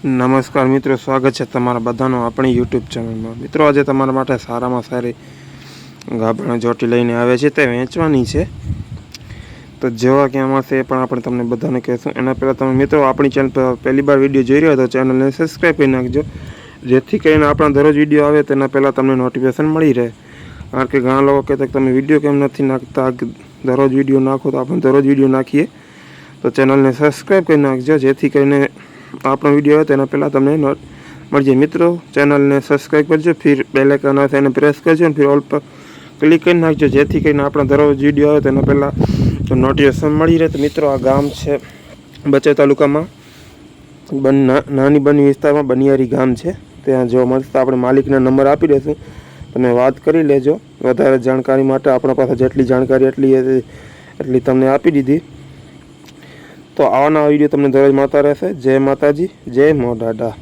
નમસ્કાર મિત્રો, સ્વાગત છે તમારા બધાનું આપણી યુટ્યુબ ચેનલમાં। મિત્રો, આજે તમારા માટે સારામાં સારી ગાભણ જોટી લઈને આવે છે, તે વેચવાની છે। તો જેવા કે આમાં છે એ પણ આપણે તમને બધાને કહેશું। એના પહેલાં તમે મિત્રો આપણી ચેનલ પર પહેલી વાર વિડીયો જોઈ રહ્યા તો ચેનલને સબસ્ક્રાઈબ કરી નાખજો, જેથી કરીને આપણા દરરોજ વિડીયો આવે તેના પહેલાં તમને નોટિફિકેશન મળી રહે। કારણ કે ઘણા લોકો કહેતા કે તમે વિડીયો કેમ નથી નાખતા, દરરોજ વિડીયો નાખો તો આપણે દરરોજ વિડીયો નાખીએ। તો ચેનલને સબસ્ક્રાઈબ કરી નાખજો, જેથી કરીને આપણો વિડીયો આવે તેના પહેલાં તમને મળી જાય। મિત્રો, ચેનલને સબસ્ક્રાઈબ કરજો, ફિર બેલ આઇકન આવે તેને પ્રેસ કરજો અને ફિર ઓલ પર ક્લિક કરી નાખજો, જેથી કરીને આપણા દરરોજ વિડીયો આવે તેના પહેલાં નોટિફિકેશન મળી રહે। તો મિત્રો, આ ગામ છે બચેર તાલુકામાં નાની બની વિસ્તારમાં બનિયારી ગામ છે, ત્યાં જોવા મળશે। આપણે માલિકના નંબર આપી દઈશું, તમે વાત કરી લેજો। વધારે જાણકારી માટે આપણા પાસે જેટલી જાણકારી એટલી તમને આપી દીધી। તો આવાના વિડીયો તમને દરરોજ મળતા રહેશે। જય માતાજી, જય મોડાડા।